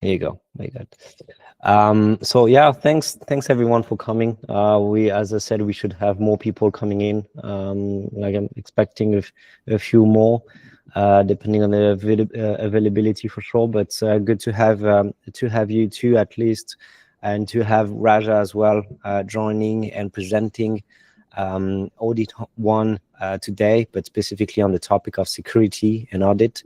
Here you go. Very good. So yeah, thanks everyone for coming. As I said, we should have more people coming in. Like I'm expecting a few more, depending on the availability for sure. But good to have you two at least, and to have Raja as well joining and presenting AuditOne today, but specifically on the topic of security and audit.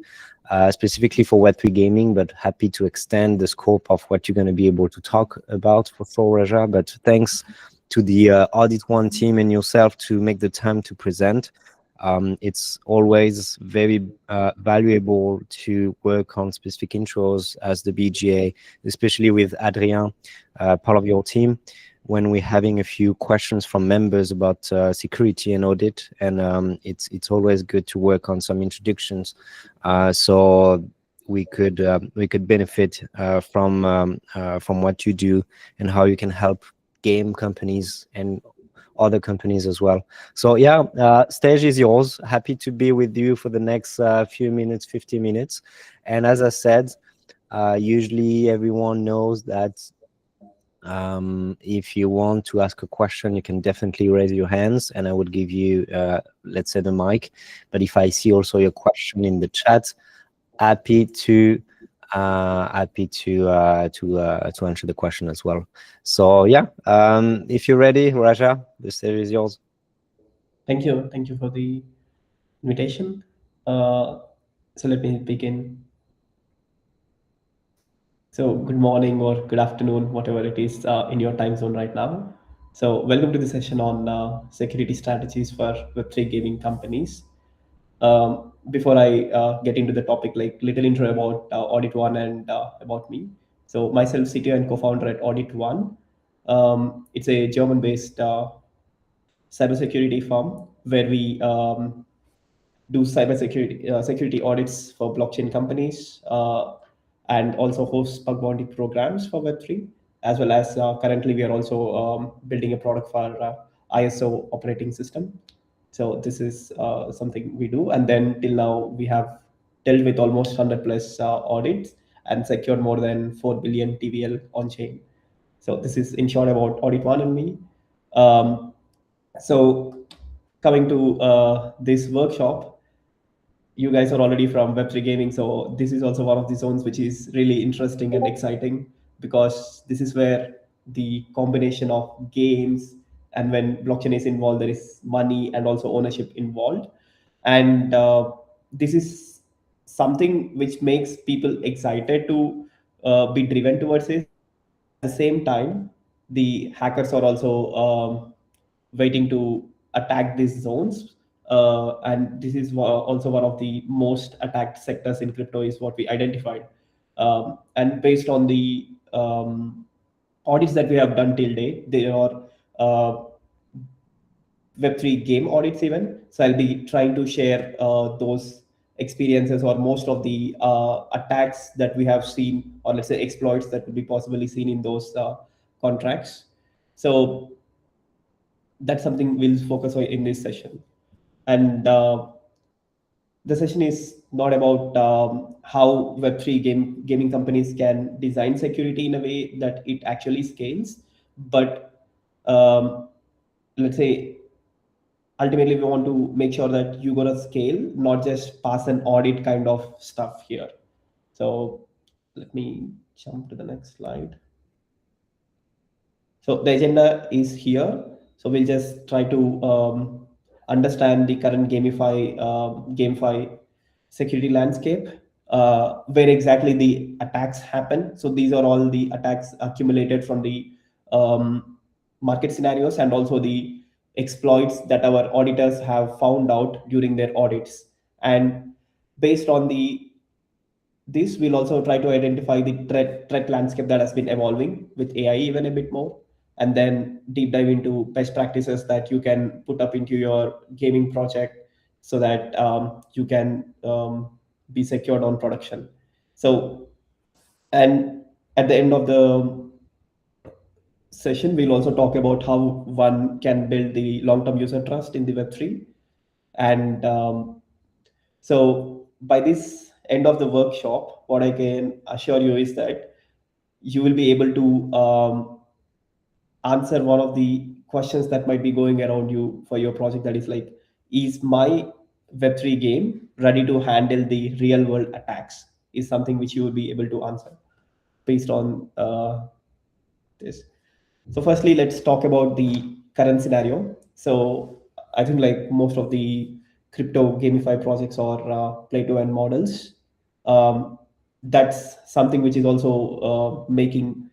Specifically for Web3 gaming, but happy to extend the scope of what you're going to be able to talk about for Raja. But thanks to the AuditOne team and yourself to make the time to present. It's always very valuable to work on specific intros as the BGA, especially with Adrien, part of your team, when we're having a few questions from members about security and audit, and it's always good to work on some introductions, so we could benefit from what you do and how you can help game companies and other companies as well. So yeah, stage is yours. Happy to be with you for the next few minutes, 50 minutes. And as I said, usually everyone knows that if you want to ask a question, you can definitely raise your hands and I would give you, let's say, the mic. But if I see also your question in the chat, happy to answer the question as well. So yeah, if you're ready, Raja, the stage is yours. Thank you for the invitation. So let me begin. So good morning or good afternoon, whatever it is in your time zone right now. So welcome to the session on security strategies for Web3 gaming companies. Before I get into the topic, like little intro about AuditOne and about me. So myself, CTO and co-founder at AuditOne. It's a German-based cybersecurity firm where we do cybersecurity security audits for blockchain companies, and also host bug bounty programs for Web3, as well as currently we are also building a product for ISO operating system. So this is something we do. And then till now, we have dealt with almost 100 plus audits and secured more than 4 billion TVL on chain. So this is in short about AuditOne and me. So coming to this workshop, you guys are already from Web3 gaming, so this is also one of the zones which is really interesting and exciting, because this is where the combination of games, and when blockchain is involved, there is money and also ownership involved. And this is something which makes people excited to be driven towards it. At the same time, the hackers are also waiting to attack these zones. And this is also one of the most attacked sectors in crypto, is what we identified. And based on the audits that we have done till date, there are Web3 game audits even. So I'll be trying to share those experiences, or most of the attacks that we have seen, or let's say exploits that could be possibly seen in those contracts. So that's something we'll focus on in this session. And the session is not about how Web3 gaming companies can design security in a way that it actually scales, but let's say ultimately we want to make sure that you're gonna scale, not just pass an audit kind of stuff here. So let me jump to the next slide. So the agenda is here. So we'll just try to understand the current GameFi security landscape, where exactly the attacks happen. So these are all the attacks accumulated from the market scenarios, and also the exploits that our auditors have found out during their audits. And based on this, we'll also try to identify the threat landscape that has been evolving with AI even a bit more, and then deep dive into best practices that you can put up into your gaming project, so that you can be secured on production. So, and at the end of the session, we'll also talk about how one can build the long-term user trust in the Web3. And so by this end of the workshop, what I can assure you is that you will be able to answer one of the questions that might be going around you for your project, that is like, is my web3 game ready to handle the real world attacks, is something which you will be able to answer based on this. So firstly, let's talk about the current scenario. So I think like most of the crypto GameFi projects or play to earn models, um, that's something which is also making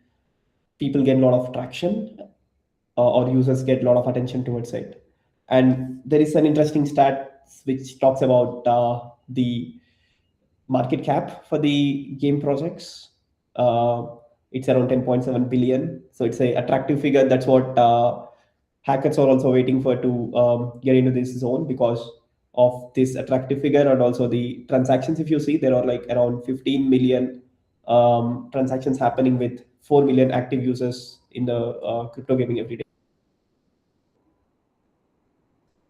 people get a lot of traction, or users get a lot of attention towards it. And there is an interesting stat which talks about the market cap for the game projects. It's around 10.7 billion. So it's a attractive figure. That's what hackers are also waiting for to get into this zone, because of this attractive figure and also the transactions. If you see, there are like around 15 million transactions happening with 4 million active users in the crypto gaming every day.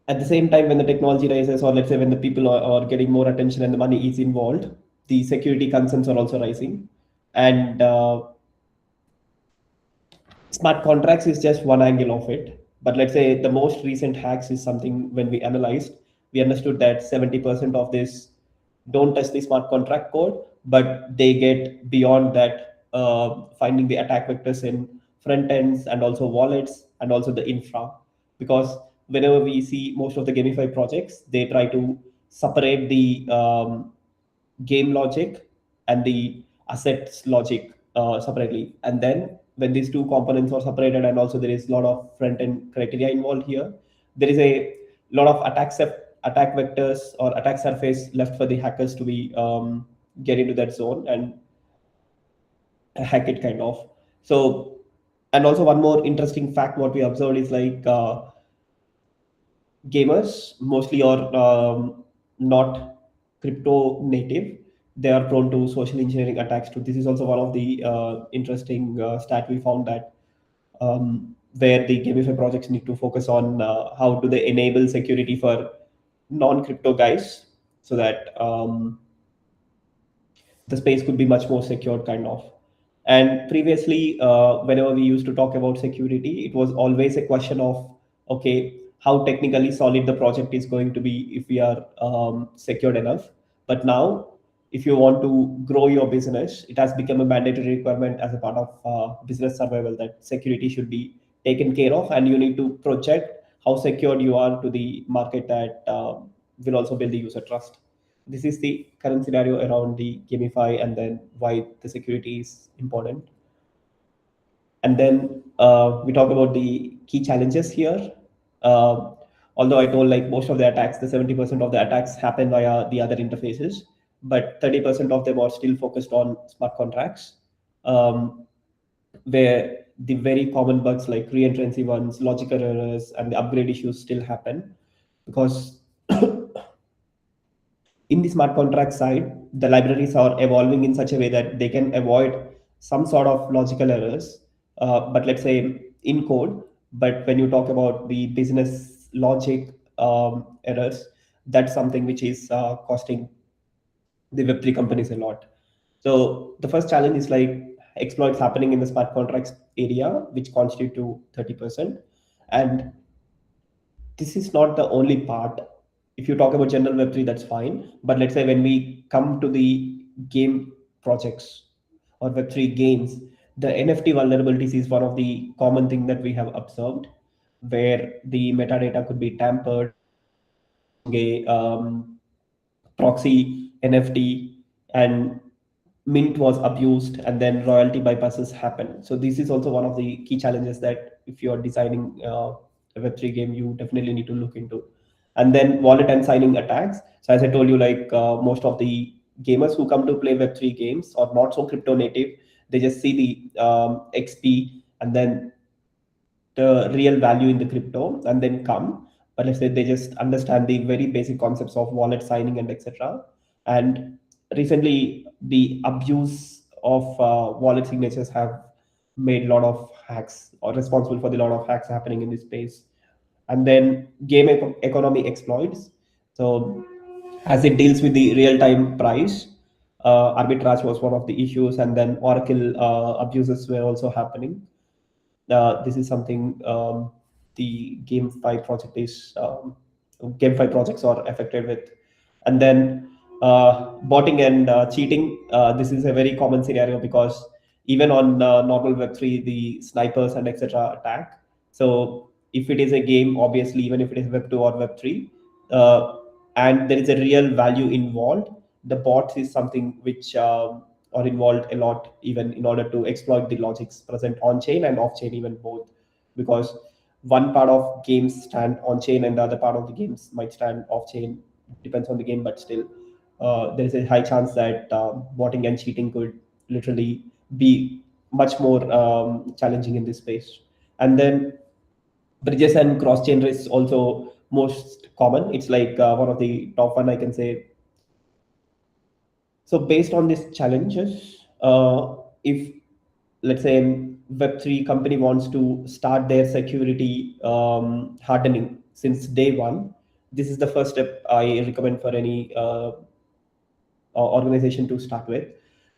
At the same time, when the technology rises, or let's say when the people are getting more attention and the money is involved, the security concerns are also rising. And smart contracts is just one angle of it. But let's say the most recent hacks is something, when we analyzed, we understood that 70% of this don't touch the smart contract code, but they get beyond that, finding the attack vectors in front ends and also wallets and also the infra. Because whenever we see most of the gamify projects, they try to separate the game logic and the assets logic separately. And then when these two components are separated, and also there is a lot of front end criteria involved here, there is a lot of attack vectors or attack surface left for the hackers to be get into that zone and hack it kind of. So, and also one more interesting fact what we observed is like, gamers mostly are not crypto native. They are prone to social engineering attacks too. This is also one of the interesting stat we found, that where the gamify projects need to focus on how do they enable security for non-crypto guys, so that the space could be much more secured kind of. And previously, whenever we used to talk about security, it was always a question of, okay, how technically solid the project is going to be if we are secured enough. But now, if you want to grow your business, it has become a mandatory requirement as a part of business survival, that security should be taken care of, and you need to project how secured you are to the market, that will also build the user trust. This is the current scenario around the gamify, and then why the security is important. And then we talk about the key challenges here. uh, Although I told like most of the attacks, the 70% of the attacks happen via the other interfaces, but 30% of them are still focused on smart contracts, um, where the very common bugs like reentrancy ones, logical errors, and the upgrade issues still happen. Because in the smart contract side, the libraries are evolving in such a way that they can avoid some sort of logical errors, but let's say in code. But when you talk about the business logic errors, that's something which is costing the Web3 companies a lot. So the first challenge is like exploits happening in the smart contracts area, which constitute to 30%. And this is not the only part. If you talk about general web3, that's fine, but let's say when we come to the game projects or web3 games, the NFT vulnerabilities is one of the common thing that we have observed, where the metadata could be tampered, a proxy NFT, and mint was abused, and then royalty bypasses happen. So this is also one of the key challenges that if you're designing a web3 game, you definitely need to look into. And then wallet and signing attacks. So as I told you, like most of the gamers who come to play web3 games are not so crypto native. They just see the XP and then the real value in the crypto and then come. But let's say they just understand the very basic concepts of wallet signing and etc. And recently the abuse of wallet signatures have made a lot of hacks, or responsible for the lot of hacks happening in this space. And then economy exploits. So as it deals with the real time price, Arbitrage was one of the issues, and then Oracle abuses were also happening. This is something the GameFi project is GameFi projects are affected with. And then botting and cheating. This is a very common scenario because even on normal Web3, the snipers and etc. attack. So if it is a game, obviously, even if it is Web2 or Web3, uh, and there is a real value involved, the bots is something which are involved a lot, even in order to exploit the logics present on chain and off chain, even both, because one part of games stand on chain and the other part of the games might stand off chain, depends on the game, but still there is a high chance that botting and cheating could literally be much more challenging in this space. And then bridges and cross chain risks also most common. It's like one of the top one, I can say. So based on these challenges, if let's say Web3 company wants to start their security hardening since day one, this is the first step I recommend for any organization to start with,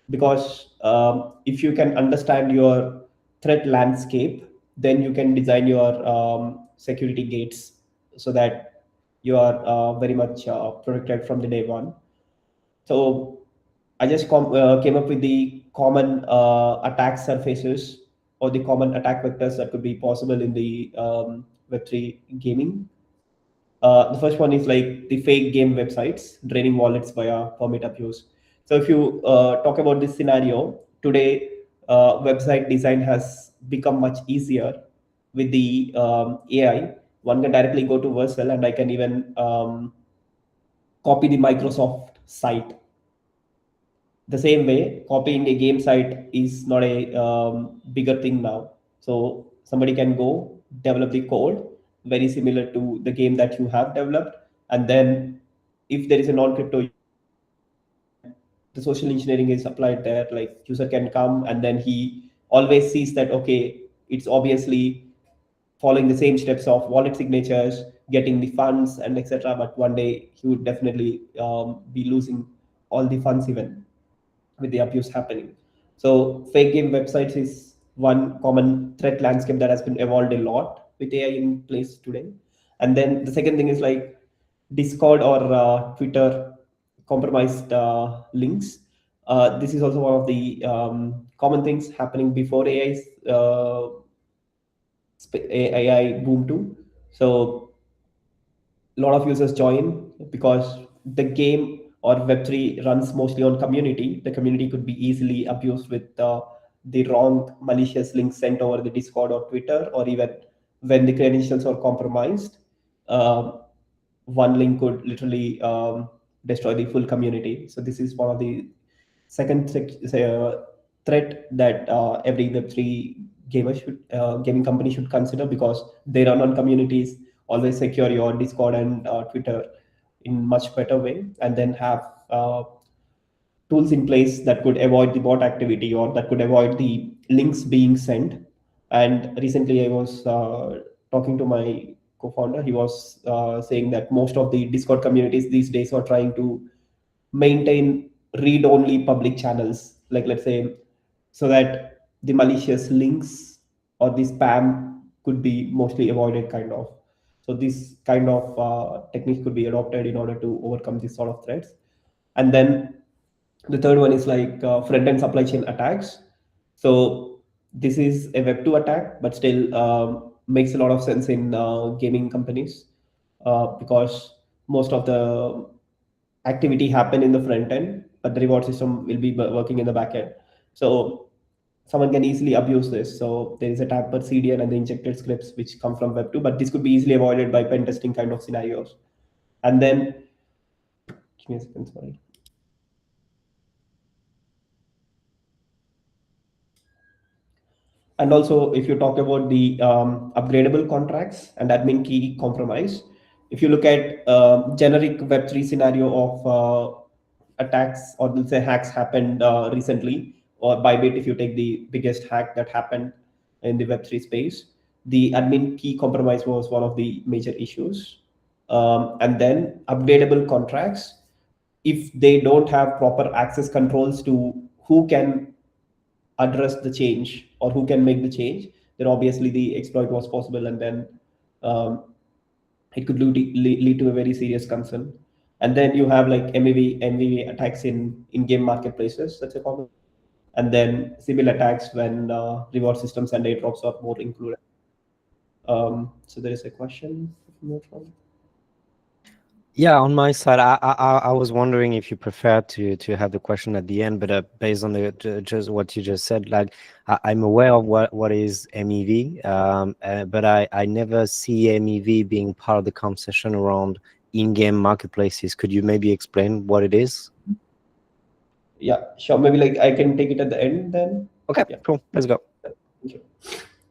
because if you can understand your threat landscape, then you can design your security gates so that you are very much protected from the day one. So I just came up with the common attack surfaces or the common attack vectors that could be possible in the Web3 gaming. The first one is like the fake game websites draining wallets via permit abuse. So if you talk about this scenario today, website design has become much easier with the AI. One can directly go to Vercel, and I can even copy the Microsoft site. The same way, copying a game site is not a bigger thing now. So somebody can go develop the code very similar to the game that you have developed, and then if there is a non-crypto user, and the social engineering is applied there, like user can come and then he always sees that okay, it's obviously following the same steps of wallet signatures, getting the funds and etc. But one day he would definitely be losing all the funds even with the abuse happening. So fake game websites is one common threat landscape that has been evolved a lot with AI in place today. And then the second thing is like Discord or Twitter compromised links. This is also one of the common things happening before AI boom too. So a lot of users join because the game or Web3 runs mostly on community. The community could be easily abused with the wrong malicious links sent over the Discord or Twitter, or even when the credentials are compromised, um, one link could literally destroy the full community. So this is one of the second threat that every Web3 gaming company should consider, because they run on communities. Always secure your Discord and Twitter in much better way, and then have tools in place that could avoid the bot activity or that could avoid the links being sent. And recently, I was talking to my co-founder. He was saying that most of the Discord communities these days are trying to maintain read-only public channels, like let's say, so that the malicious links or the spam could be mostly avoided, kind of. So this kind of technique could be adopted in order to overcome these sort of threats. And then the third one is like front-end supply chain attacks. So this is a Web2 attack, but still makes a lot of sense in gaming companies, because most of the activity happen in the front end, but the reward system will be working in the back end. So someone can easily abuse this. So there is a tamper CDN and the injected scripts which come from Web2, but this could be easily avoided by pen testing kind of scenarios. And then, give me a second, sorry. And also, if you talk about the upgradable contracts and admin key compromise, if you look at generic Web3 scenario of attacks, or let's say hacks happened recently, or Bybit, if you take the biggest hack that happened in the Web3 space, the admin key compromise was one of the major issues. And then upgradable contracts. if they don't have proper access controls to who can address the change or who can make the change, then obviously the exploit was possible, and then um, it could lead to a very serious concern. And then you have like MVV attacks in game marketplaces. That's a common one. And then civil attacks when reward systems and airdrops are more included. So there is a question. Yeah, on my side, I was wondering if you prefer to have the question at the end, but based on just what you just said, like I'm aware of what is MEV, but I never see MEV being part of the conversation around in-game marketplaces. Could you maybe explain what it is? Yeah, sure. Maybe like I can take it at the end then. Okay, Yeah. cool. Let's go. Thank you.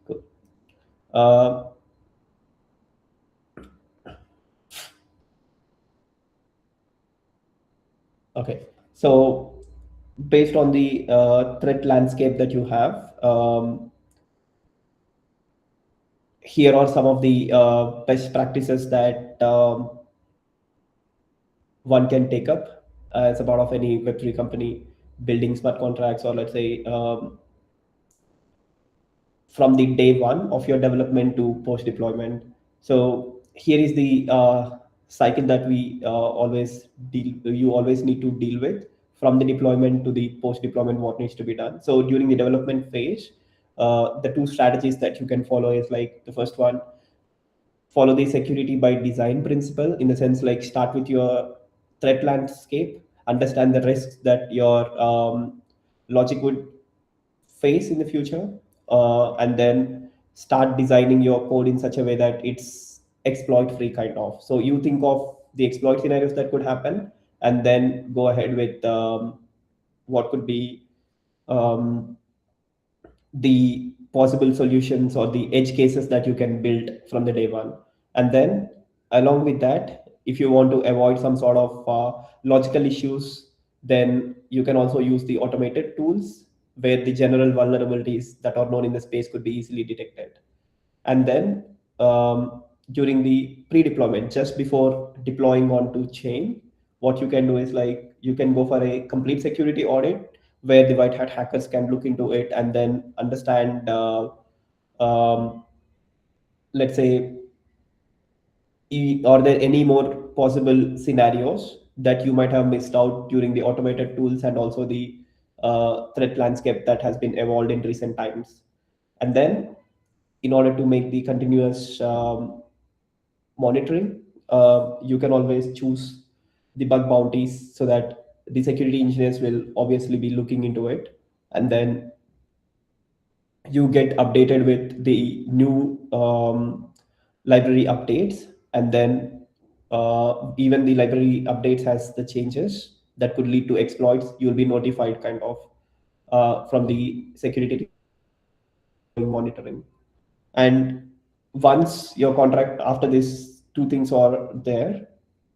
Cool. Uh, okay. So based on the threat landscape that you have, here are some of the best practices that one can take up as a part of any Web3 company building smart contracts, or let's say from the day one of your development to post deployment. So here is the cycle that you always need to deal with from the deployment to the post deployment, what needs to be done. So during the development phase, the two strategies that you can follow is like the first one, follow the security by design principle, in the sense like start with your threat landscape, understand the risks that your logic would face in the future, and then start designing your code in such a way that it's exploit free kind of. So you think of the exploit scenarios that could happen, and then go ahead with what could be um, the possible solutions or the edge cases that you can build from the day one. And then along with that, if you want to avoid some sort of logical issues, then you can also use the automated tools where the general vulnerabilities that are known in the space could be easily detected. And then during the pre-deployment, just before deploying onto chain, what you can do is like you can go for a complete security audit where the white hat hackers can look into it and then understand, um, let's say, are there any more possible scenarios that you might have missed out during the automated tools, and also the threat landscape that has been evolved in recent times. And then in order to make the continuous monitoring, you can always choose the bug bounties so that the security engineers will obviously be looking into it, and then you get updated with the new library updates. And then even the library updates has the changes that could lead to exploits, you'll be notified kind of from the security team ongoing monitoring. And once your contract, after these two things are there,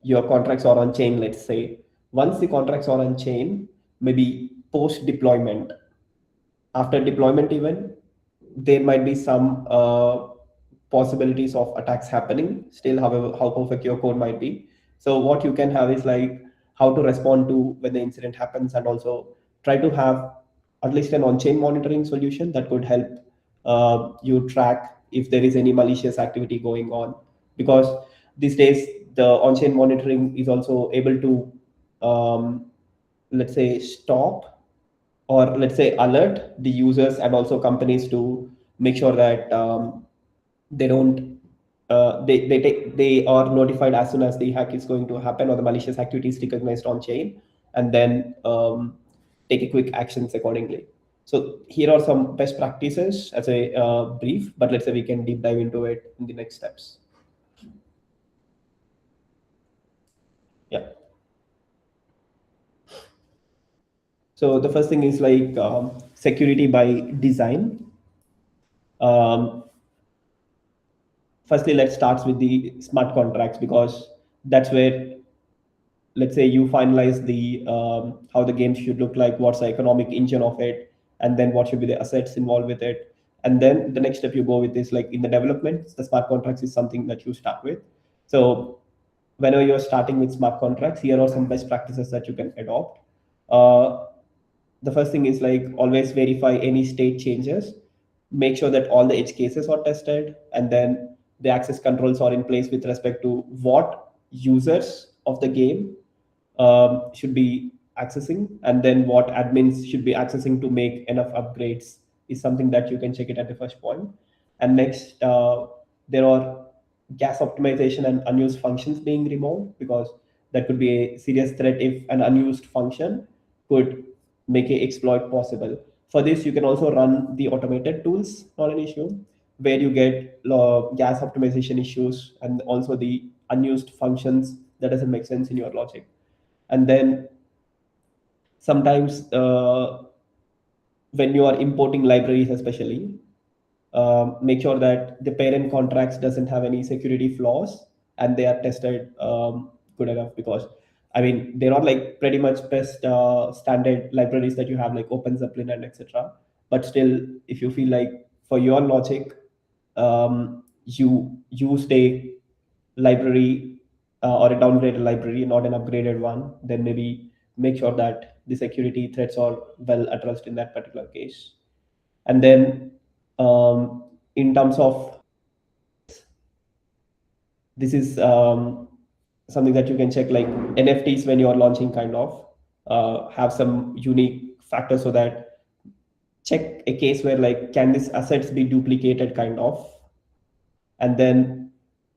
your contracts are on chain, let's say. Once the contracts are on chain, maybe post deployment, after deployment even, there might be some possibilities of attacks happening still, however how perfect your code might be. So what you can have is like how to respond to when the incident happens, and also try to have at least an on-chain monitoring solution that could help you track if there is any malicious activity going on. Because these days the on-chain monitoring is also able to let's say stop, or let's say alert the users and also companies to make sure that they don't they are notified as soon as the hack is going to happen or the malicious activity is recognized on chain, and then take a quick actions accordingly. So here are some best practices as a brief, but let's say we can deep dive into it in the next steps. Yeah. So the first thing is like security by design. um, Firstly, let's start with the smart contracts, because that's where, let's say, you finalize the how the game should look like, what's the economic engine of it, and then what should be the assets involved with it. And then the next step you go with is like in the development, the smart contracts is something that you start with. So whenever you're starting with smart contracts, here are some best practices that you can adopt. Uh, the first thing is like always verify any state changes. Make sure that all the edge cases are tested, and then the access controls are in place with respect to what users of the game should be accessing, and then what admins should be accessing to make enough upgrades is something that you can check it at the first point. And next, there are gas optimization and unused functions being removed, because that could be a serious threat if an unused function could make a exploit possible. For this, you can also run the automated tools, not an issue, where you get gas optimization issues and also the unused functions that doesn't make sense in your logic. And then sometimes when you are importing libraries especially, make sure that the parent contracts doesn't have any security flaws and they are tested good enough, because I mean they're not like pretty much best standard libraries that you have like OpenZeppelin and etc. But still, if you feel like for your logic you used a library or a downgraded library, not an upgraded one, then maybe make sure that the security threats are well addressed in that particular case. And then in terms of this is something that you can check, like NFTs when you're launching kind of have some unique factors, so that check a case where like can these assets be duplicated kind of, and then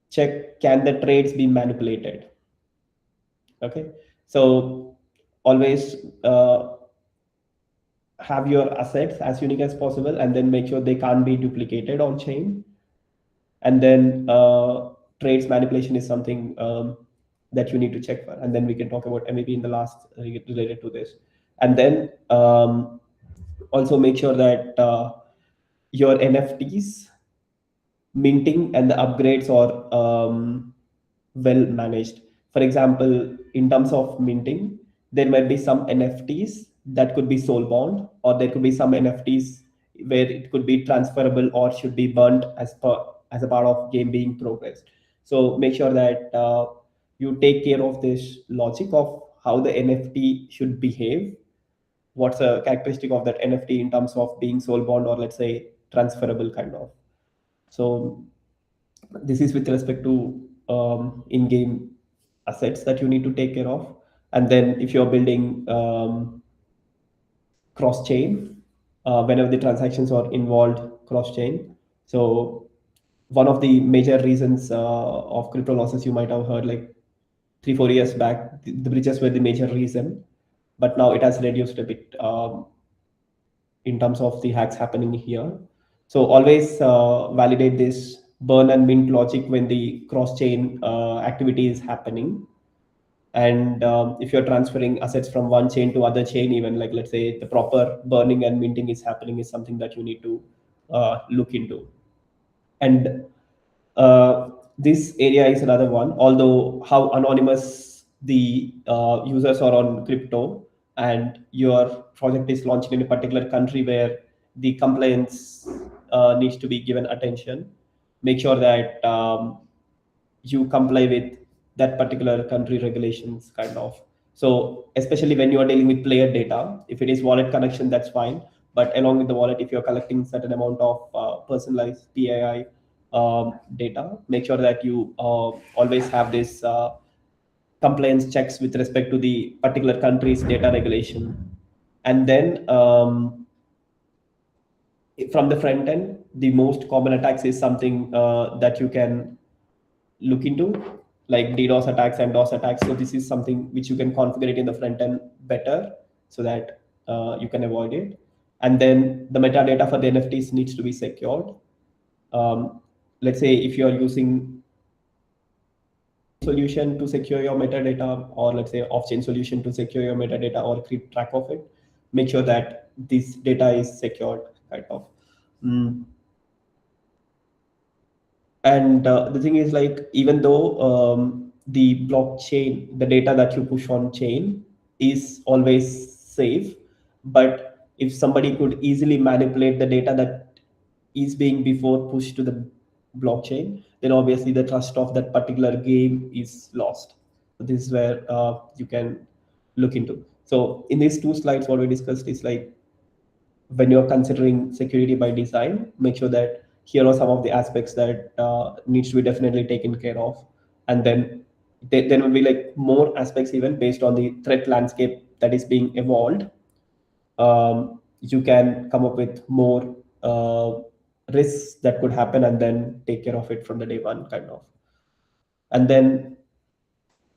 check can the trades be manipulated. Okay, so always have your assets as unique as possible, and then make sure they can't be duplicated on chain. And then trades manipulation is something that you need to check for, and then we can talk about maybe in the last related to this. And then also make sure that your NFTs minting and the upgrades are well managed. For example, in terms of minting, there might be some NFTs that could be soul bound, or there could be some NFTs where it could be transferable or should be burnt as a part of game being progressed. So make sure that you take care of this logic of how the NFT should behave. What's a characteristic of that NFT in terms of being soul bound or let's say transferable kind of. So this is with respect to in-game assets that you need to take care of. And then if you're building cross-chain, whenever the transactions are involved cross-chain. So one of the major reasons of crypto losses, you might have heard like 3-4 years back, the bridges were the major reason, but now it has reduced a bit in terms of the hacks happening here. So always validate this burn and mint logic when the cross-chain activity is happening. And if you're transferring assets from one chain to other chain, even like let's say the proper burning and minting is happening, is something that you need to look into. And this area is another one, although how anonymous the users are on crypto, and your project is launched in a particular country where the compliance needs to be given attention. Make sure that you comply with that particular country regulations kind of. So especially when you are dealing with player data, if it is wallet connection, that's fine, but along with the wallet, if you're collecting certain amount of personalized PII data, make sure that you always have this compliance checks with respect to the particular country's data regulation. And then from the front end, the most common attacks is something that you can look into, like DDoS attacks and DOS attacks. So this is something which you can configure it in the front end better, so that you can avoid it. And then the metadata for the NFTs needs to be secured. Let's say if you are using solution to secure your metadata, or let's say off-chain solution to secure your metadata or keep track of it, make sure that this data is secured kind of. And the thing is like, even though the blockchain, the data that you push on chain is always safe, but if somebody could easily manipulate the data that is being before pushed to the blockchain, then obviously the trust of that particular game is lost. So this is where you can look into. So in these two slides, what we discussed is like, when you're considering security by design, make sure that here are some of the aspects that needs to be definitely taken care of. And then there will be like more aspects even based on the threat landscape that is being evolved. You can come up with more risks that could happen and then take care of it from the day one kind of. And then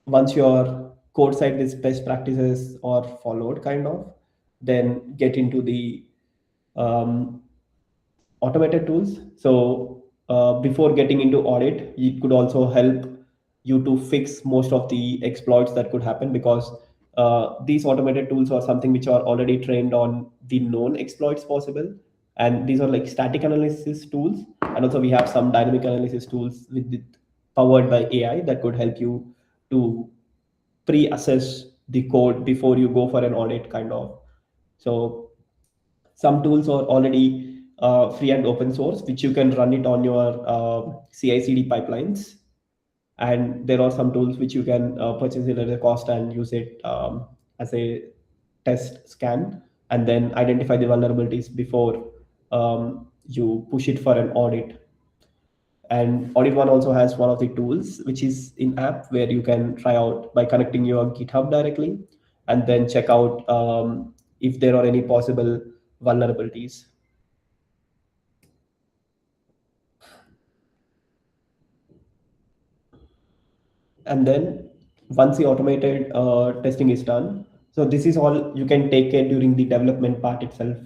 once your code side is best practices are followed kind of, then get into the um, automated tools. So before getting into audit, it could also help you to fix most of the exploits that could happen, because these automated tools are something which are already trained on the known exploits possible. And these are like static analysis tools. And also we have some dynamic analysis tools powered by AI that could help you to pre-assess the code before you go for an audit kind of. So some tools are already free and open source, which you can run it on your CI/CD pipelines. And there are some tools which you can purchase it at a cost and use it as a test scan, and then identify the vulnerabilities before you push it for an audit. And AuditOne also has one of the tools, which is in app, where you can try out by connecting your GitHub directly, and then check out if there are any possible vulnerabilities. And then once the automated testing is done, so this is all you can take care during the development part itself.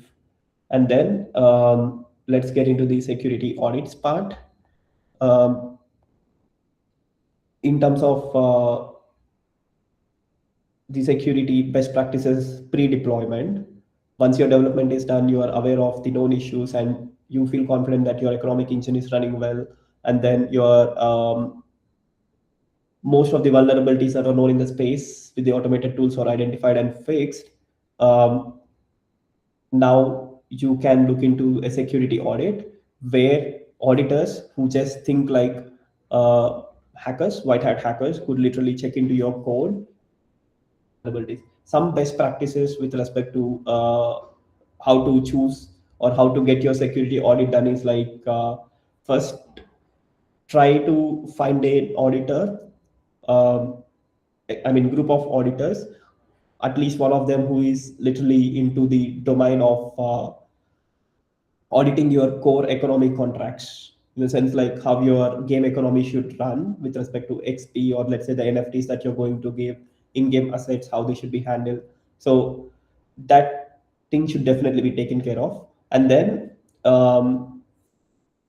And then let's get into the security audits part. um, in terms of the security best practices pre-deployment, once your development is done, you are aware of the known issues and you feel confident that your economic engine is running well, and then your most of the vulnerabilities that are known in the space with the automated tools are identified and fixed. um, Now you can look into a security audit, where auditors who just think like hackers, white hat hackers, could literally check into your code. Vulnerabilities, some best practices with respect to how to choose or how to get your security audit done is like, first, try to find an auditor, um, I mean, group of auditors, at least one of them who is literally into the domain of auditing your core economic contracts, in the sense like how your game economy should run with respect to XP, or let's say the NFTs that you're going to give, in-game assets, how they should be handled. So that thing should definitely be taken care of. And then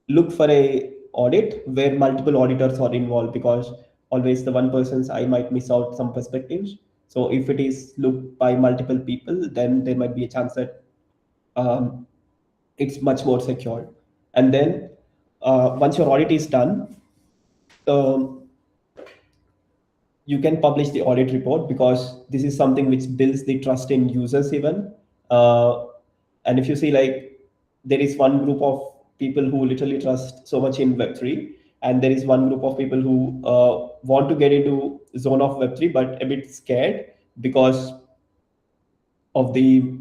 look for a audit where multiple auditors are involved, because always the one person's I might miss out some perspectives. So if it is looked by multiple people, then there might be a chance that um, it's much more secure. And then once your audit is done, um, you can publish the audit report, because this is something which builds the trust in users even. uh, and if you see, like, there is one group of people who literally trust so much in Web3, and there is one group of people who want to get into zone of Web3 but a bit scared because of the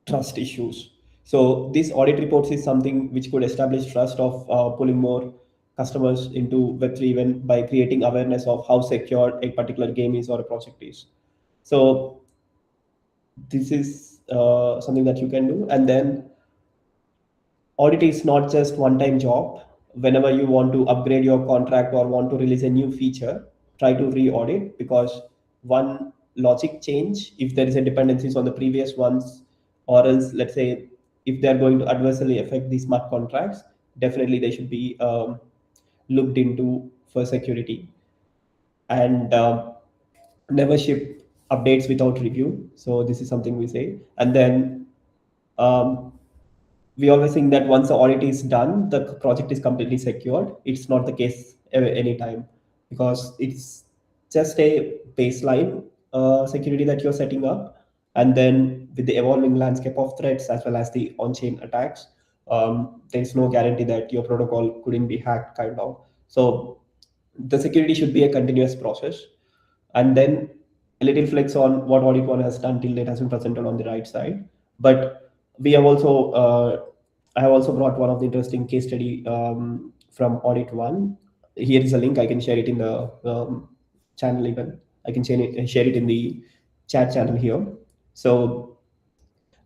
trust issues. So this audit reports is something which could establish trust of pulling more customers into Web3, even by creating awareness of how secure a particular game is or a project is. So this is something that you can do. And then audit is not just one time job. Whenever you want to upgrade your contract or want to release a new feature, try to re-audit, because one logic change, if there is a dependencies on the previous ones, or else let's say if they're going to adversely affect the smart contracts, definitely they should be looked into for security. And never ship updates without review. So this is something we say. And then um, we always think that once the audit is done, the project is completely secured. It's not the case anytime, because it's just a baseline security that you're setting up. And then with the evolving landscape of threats as well as the on-chain attacks, there's no guarantee that your protocol couldn't be hacked, kind of. So the security should be a continuous process. And then a little flex on what AuditOne has done till it has been presented on the right side. But we have also, I have also brought one of the interesting case study from AuditOne. Here is a link. I can share it in the channel even. I can share it in the chat channel here. So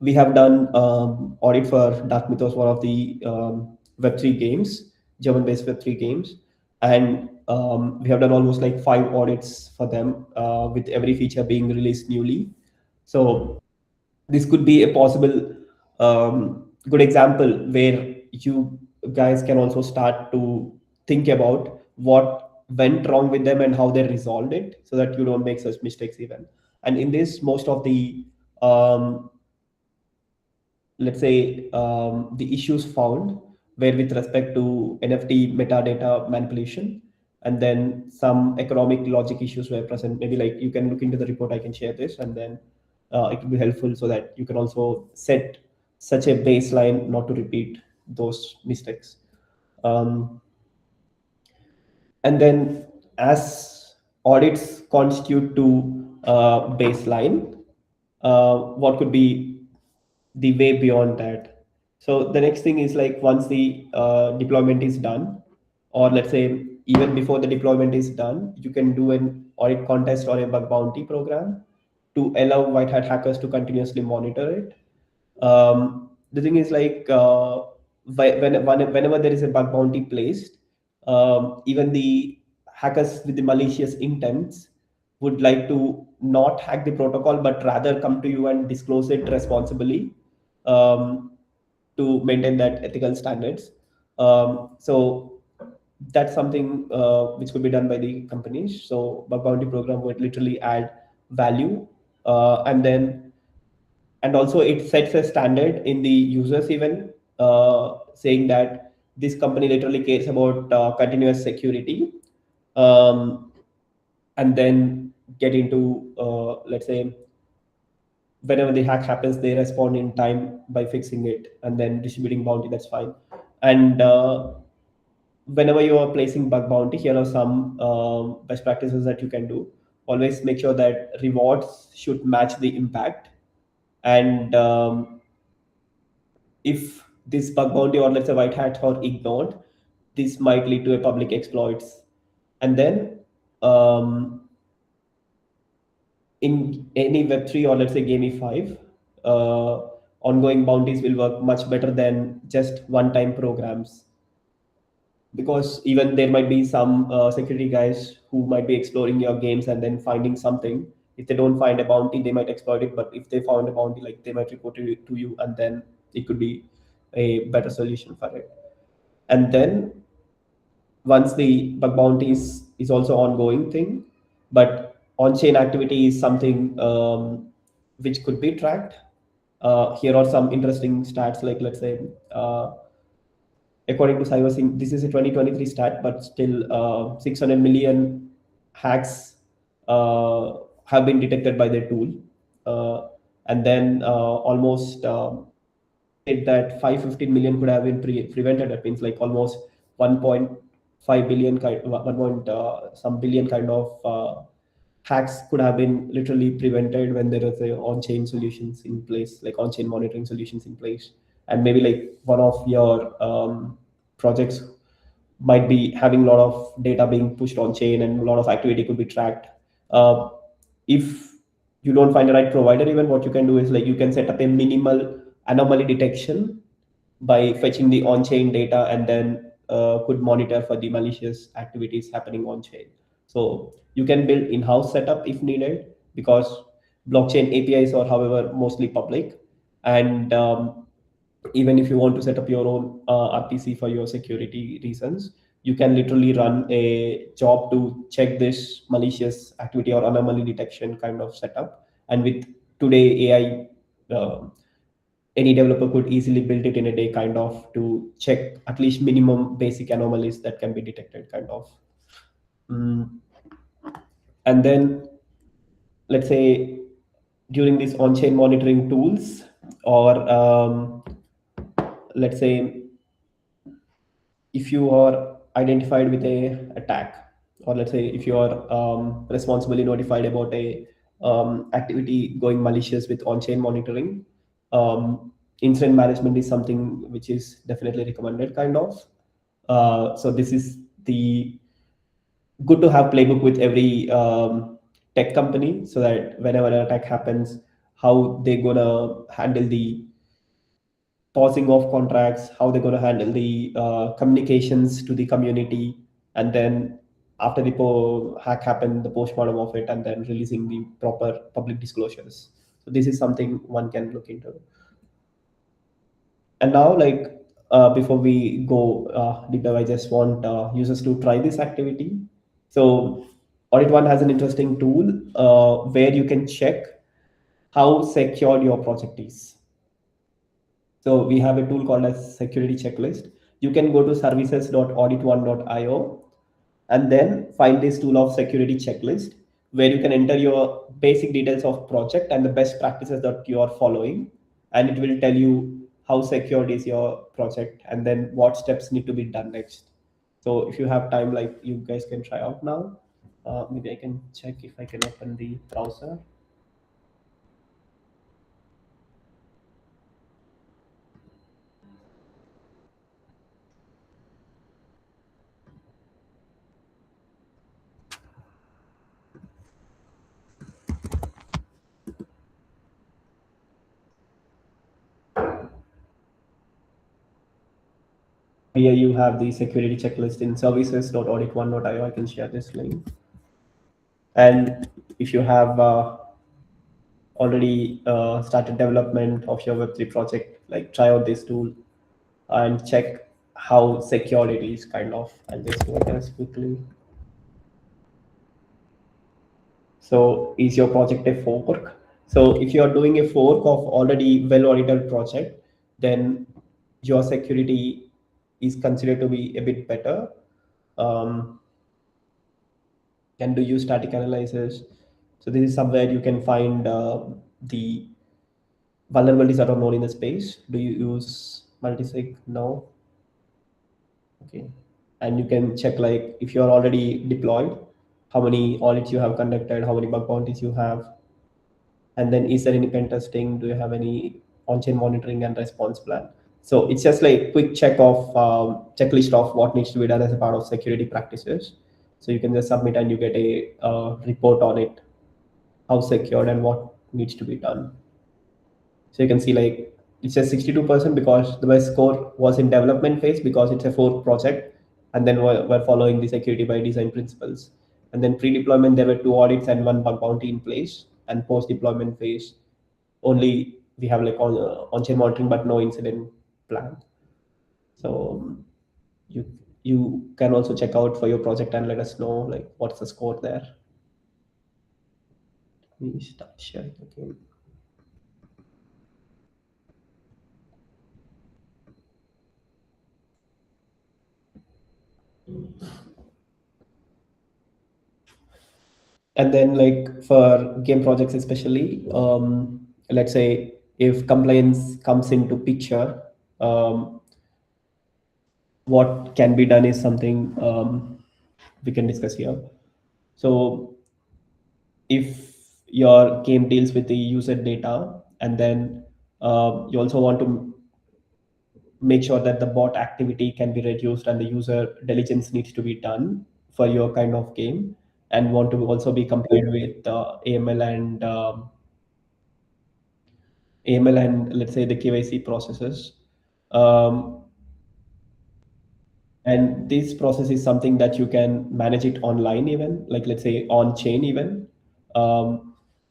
we have done audit for Dark Mythos, one of the Web3 games, German-based Web3 games, and we have done almost like 5 audits for them, with every feature being released newly. So this could be a possible good example where you guys can also start to think about what went wrong with them and how they resolved it, so that you don't make such mistakes even. And in this, most of the let's say the issues found were with respect to NFT metadata manipulation, and then some economic logic issues were present. Maybe like you can look into the report, I can share this, and then it will be helpful so that you can also set such a baseline not to repeat those mistakes. Um, and then as audits constitute to baseline, what could be the way beyond that? So the next thing is like once the deployment is done, or let's say even before the deployment is done, you can do an audit contest or a bug bounty program to allow white hat hackers to continuously monitor it. The thing is like whenever there is a bug bounty placed, even the hackers with the malicious intents would like to not hack the protocol, but rather come to you and disclose it responsibly, um, to maintain that ethical standards. So that's something which could be done by the companies. So bug bounty program would literally add value, and also it sets a standard in the users even, saying that this company literally cares about continuous security, um, and then get into let's say whenever the hack happens, they respond in time by fixing it and then distributing bounty. That's fine. And whenever you are placing bug bounty, here are some best practices that you can do. Always make sure that rewards should match the impact. And if this bug bounty or let's say white hat are ignored, this might lead to a public exploits. And then in any Web3 or let's say GameFi, ongoing bounties will work much better than just one-time programs, because even there might be some security guys who might be exploring your games and then finding something. If they don't find a bounty, they might exploit it, but if they found a bounty, like they might report it to you, and then it could be a better solution for it. And then once the bug bounty is also ongoing thing, but on-chain activity is something which could be tracked. Here are some interesting stats, like let's say according to CyberSync, this is a 2023 stat, but still 600 million hacks have been detected by their tool. And then almost it that 515 million could have been prevented. That means like almost 1.5 billion kind, 1 point some billion kind of hacks could have been literally prevented when there is a on-chain solutions in place, like on-chain monitoring solutions in place. And maybe like one of your projects might be having a lot of data being pushed on chain and a lot of activity could be tracked. If you don't find the right provider, even what you can do is like you can set up a minimal anomaly detection by fetching the on-chain data, and then could monitor for the malicious activities happening on chain. So you can build in-house setup if needed, because blockchain APIs are however mostly public. And even if you want to set up your own RPC for your security reasons, you can literally run a job to check this malicious activity or anomaly detection kind of setup. And with today AI, any developer could easily build it in a day, kind of, to check at least minimum basic anomalies that can be detected, kind of. Mm. And then let's say during these on-chain monitoring tools, or let's say if you are identified with a attack, or let's say if you are responsibly notified about a activity going malicious with on-chain monitoring, incident management is something which is definitely recommended, kind of. So this is the good to have playbook with every tech company, so that whenever an attack happens, how they gonna handle the pausing of contracts, how they're going to handle the communications to the community, and then after the hack happened, the postmortem of it, and then releasing the proper public disclosures. So this is something one can look into. And now, like before we go deeper, I just want users to try this activity. So AuditOne has an interesting tool where you can check how secure your project is. So we have a tool called as security checklist. You can go to services.auditone.io and then find this tool of security checklist, where you can enter your basic details of project and the best practices that you are following. And it will tell you how secured is your project and then what steps need to be done next. So if you have time, like you guys can try out now. Maybe I can check if I can open the browser. Here you have the security checklist in services.auditone.io. I can share this link. And if you have already started development of your Web3 project, like try out this tool and check how secure it is, kind of. I'll just go this quickly. So is your project a fork? So if you are doing a fork of already well-audited project, then your security is considered to be a bit better. Can do use static analysis. So this is somewhere you can find the vulnerabilities that are known in the space. Do you use multisig? No. Okay. And you can check, like if you are already deployed, how many audits you have conducted, how many bug bounties you have, and then is there any pen testing? Do you have any on-chain monitoring and response plan? So it's just like quick check of checklist of what needs to be done as a part of security practices. So you can just submit and you get a report on it, how secured and what needs to be done. So you can see, like it says 62% because the best score was in development phase because it's a fork project, and then we're following the security by design principles. And then pre-deployment, there were 2 audits and 1 bug bounty in place, and post-deployment phase, only we have like on-chain monitoring but no incident plan. So you can also check out for your project and let us know like what's the score there. Let me start sharing again. And then like for game projects especially, let's say if compliance comes into picture, what can be done is something we can discuss here. So if your game deals with the user data, and then you also want to make sure that the bot activity can be reduced and the user diligence needs to be done for your kind of game, and want to also be compliant with AML and let's say the KYC processes. Um, and this process is something that you can manage it online, even like let's say on chain even.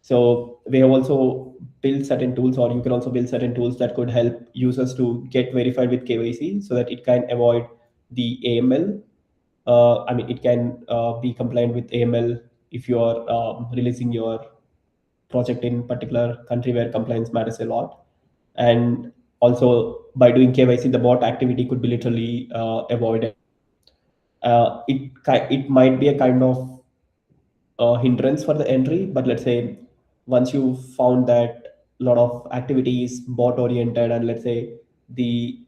So we have also built certain tools, or you can also build certain tools that could help users to get verified with KYC so that it can avoid the AML. I mean, it can be compliant with AML if you are releasing your project in particular country where compliance matters a lot. And also by doing KYC, the bot activity could be literally avoided. It might be a kind of hindrance for the entry, but let's say once you found that a lot of activity is bot oriented, and let's say the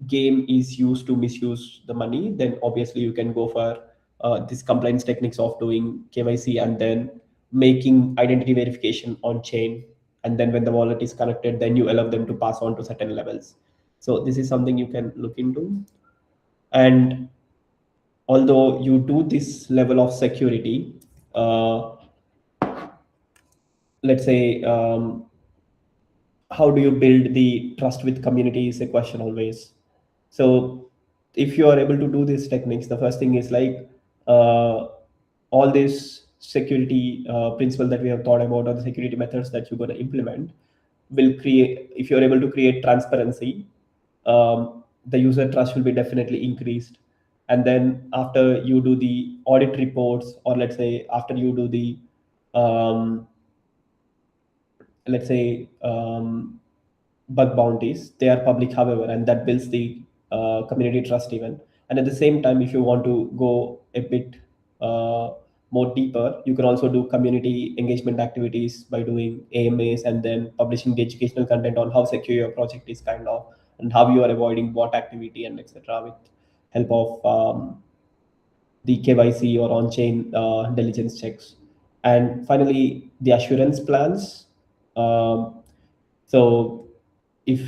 game is used to misuse the money, then obviously you can go for this compliance techniques of doing KYC and then making identity verification on chain. And then when the wallet is connected, then you allow them to pass on to certain levels. So this is something you can look into. And although you do this level of security, uh, let's say, how do you build the trust with community is a question always. So if you are able to do these techniques, the first thing is like, uh, all these security principle that we have thought about, or the security methods that you're going to implement, will create, if you're able to create transparency, the user trust will be definitely increased. And then after you do the audit reports, or let's say after you do the um, let's say bug bounties, they are public however, and that builds the community trust even. And at the same time, if you want to go a bit uh, more deeper, you can also do community engagement activities by doing AMAs and then publishing the educational content on how secure your project is kind of, and how you are avoiding bot activity and etc. with help of the KYC or on-chain diligence checks. And finally, the assurance plans. Um, so if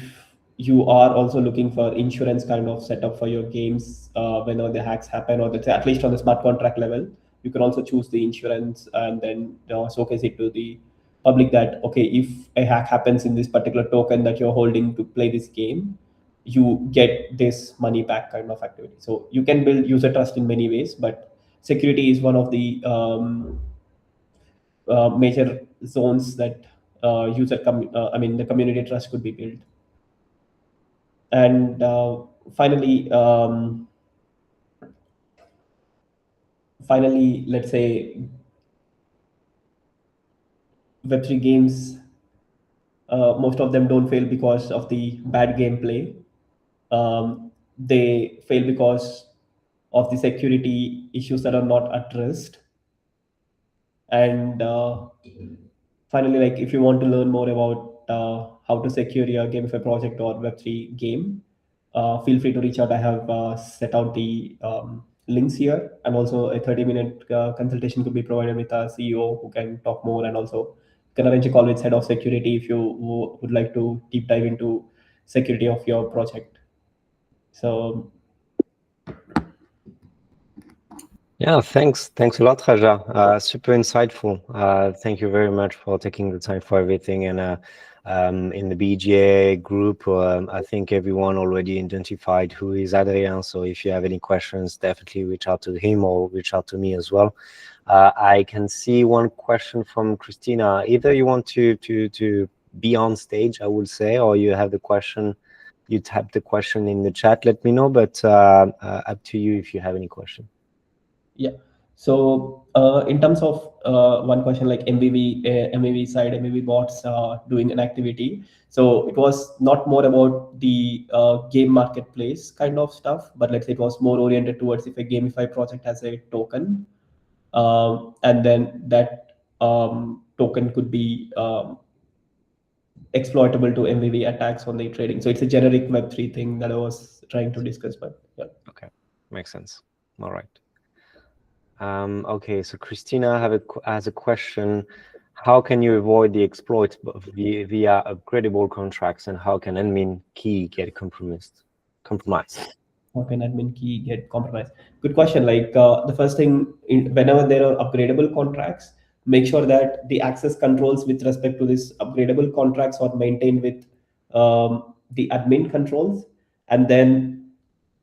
you are also looking for insurance kind of setup for your games, whenever the hacks happen, or at least on the smart contract level, you can also choose the insurance and then showcase it to the public that, okay, if a hack happens in this particular token that you're holding to play this game, you get this money back kind of activity. So you can build user trust in many ways, but security is one of the major zones that I mean the community trust could be built. And finally, let's say Web3 games, most of them don't fail because of the bad gameplay. They fail because of the security issues that are not addressed. And finally, like if you want to learn more about how to secure your GameFi project or Web3 game, feel free to reach out. I have set out the links here, and also a 30-minute consultation could be provided with our CEO who can talk more, and also can arrange a call with head of security if you would like to deep dive into security of your project. So Yeah, thanks a lot, Raja. Super insightful. Thank you very much for taking the time for everything. And in the BGA group, I think everyone already identified who is Adrien. So if you have any questions, definitely reach out to him or reach out to me as well. I can see one question from Christina. Either you want to be on stage, I would say, or you have the question, you type the question in the chat, let me know, but up to you if you have any question. yeah. So in terms of one question like MVV side, MVV bots doing an activity. So it was not more about the game marketplace kind of stuff, but let's say it was more oriented towards if a GameFi project has a token, and then that token could be exploitable to MVV attacks on the trading. So it's a generic Web3 thing that I was trying to discuss, but yeah. Okay, makes sense. All right. Okay, so Christina has a question. How can you avoid the exploit via upgradable contracts, and how can admin key get compromised? How can admin key get compromised? Good question. Like the first thing, whenever there are upgradable contracts, make sure that the access controls with respect to this upgradable contracts are maintained with the admin controls. And then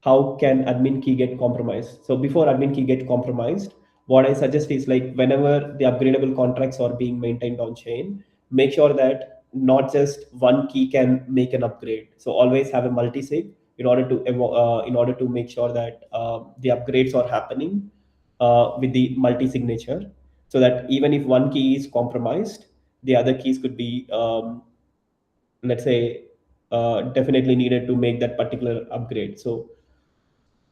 how can admin key get compromised? So before admin key get compromised, what I suggest is like whenever the upgradable contracts are being maintained on chain, make sure that not just one key can make an upgrade. So always have a multi-sig in order to make sure that the upgrades are happening with the multi-signature, so that even if one key is compromised, the other keys could be let's say definitely needed to make that particular upgrade. So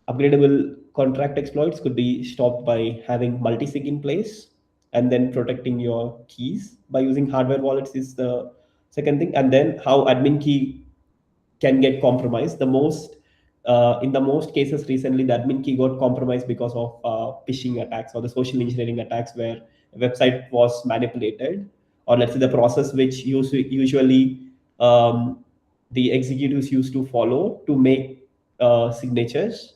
upgradable contract exploits could be stopped by having multi-sig in place, and then protecting your keys by using hardware wallets is the second thing. And then how admin key can get compromised. The most in the most cases recently, the admin key got compromised because of phishing attacks or the social engineering attacks, where a website was manipulated, or let's say the process which usually the executives used to follow to make signatures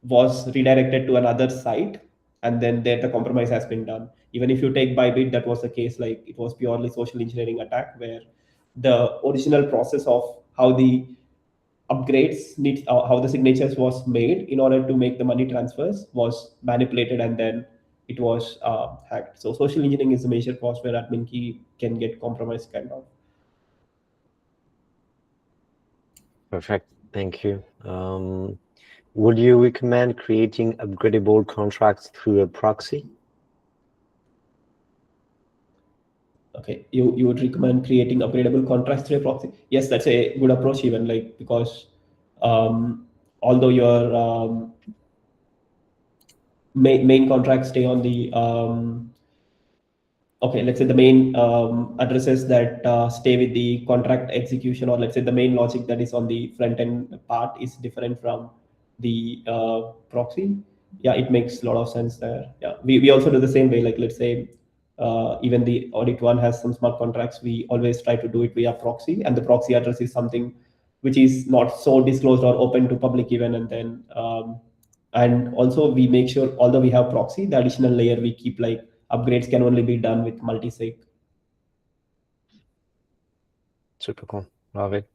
was redirected to another site, and then there the compromise has been done. Even if you take Bybit, that was the case. Like, it was purely social engineering attack, where the original process of how the upgrades need how the signatures was made in order to make the money transfers was manipulated, and then it was hacked. So social engineering is a major cause where admin key can get compromised, kind of. Perfect. Thank you. Would you recommend creating upgradable contracts through a proxy? Okay, you would recommend creating upgradable contracts through a proxy? Yes, that's a good approach, even, like, because although your main contracts stay on the okay, let's say the main addresses that stay with the contract execution, or let's say the main logic that is on the front end part is different from the proxy. Yeah, it makes a lot of sense there. Yeah, we also do the same way. Like, let's say even the AuditOne has some smart contracts. We always try to do it via proxy, and the proxy address is something which is not so disclosed or open to public even. And then and also we make sure, although we have proxy, the additional layer we keep, like, upgrades can only be done with multi-sig. Super cool. Love it.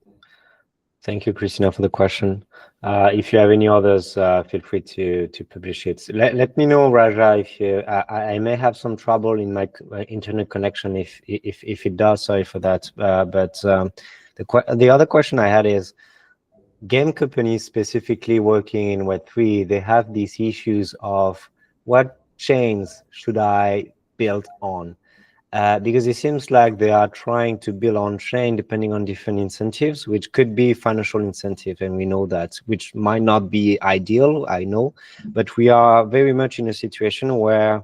Thank you, Christina, for the question. If you have any others, feel free to publish it. Let me know, Raja, if you, I may have some trouble in my internet connection. If it does, sorry for that. But the other question I had is, game companies specifically working in Web3, they have these issues of what chains should I build on? Because it seems like they are trying to build on chain depending on different incentives, which could be financial incentive, and we know that, which might not be ideal, I know, but we are very much in a situation where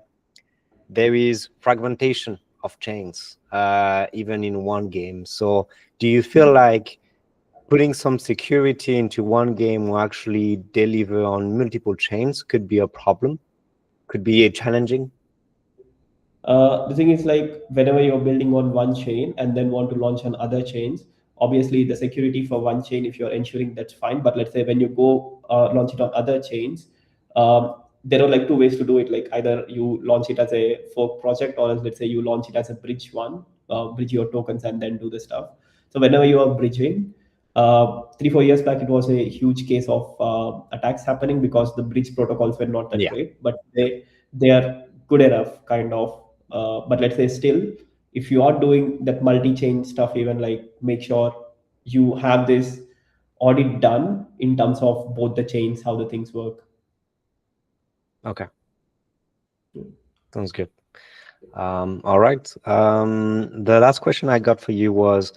there is fragmentation of chains, even in one game. So do you feel like putting some security into one game will actually deliver on multiple chains could be a problem, could be challenging? The thing is, like, whenever you're building on one chain and then want to launch on other chains, obviously the security for one chain, if you're ensuring, that's fine. But let's say when you go launch it on other chains, there are like two ways to do it. Like, either you launch it as a fork project, or else, let's say, you launch it as a bridge one, bridge your tokens and then do the stuff. So whenever you are bridging, 3-4 years back, it was a huge case of attacks happening because the bridge protocols were not that Yeah. great, but they are good enough, kind of. But let's say, still, if you are doing that multi-chain stuff, even, like, make sure you have this audit done in terms of both the chains, how the things work. Okay. Sounds good. All right. The last question I got for you was,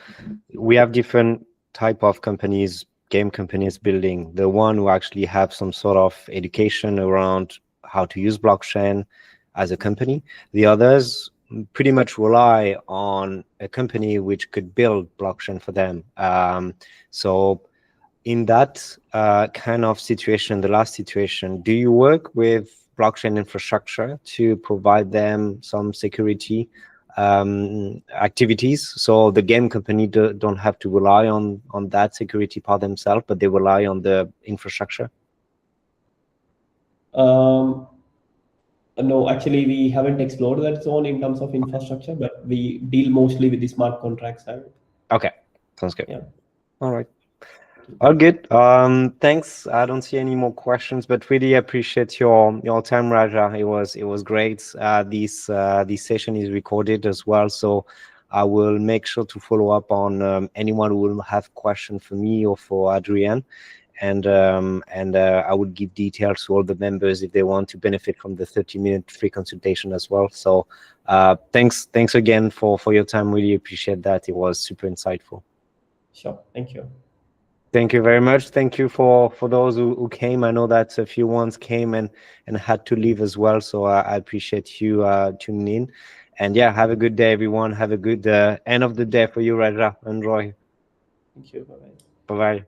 we have different type of companies, game companies building. The one who actually have some sort of education around how to use blockchain as a company. The others pretty much rely on a company which could build blockchain for them. So in that kind of situation, the last situation, do you work with blockchain infrastructure to provide them some security activities, so the game company don't have to rely on that security part themselves, but they rely on the infrastructure? No, actually, we haven't explored that zone in terms of infrastructure, but we deal mostly with the smart contract side. Okay, sounds good. Yeah. All right. All good. Thanks. I don't see any more questions, but really appreciate your time, Raja. It was great. This session is recorded as well, so I will make sure to follow up on anyone who will have question for me or for Adrian, and I would give details to all the members if they want to benefit from the 30-minute free consultation as well. So thanks again for your time. Really appreciate that. It was super insightful. Sure. Thank you. Thank you very much. Thank you for those who came. I know that a few ones came and had to leave as well. So I appreciate you tuning in. And yeah, have a good day, everyone. Have a good end of the day for you, Raja and Roy. Thank you. Bye-bye. Bye-bye.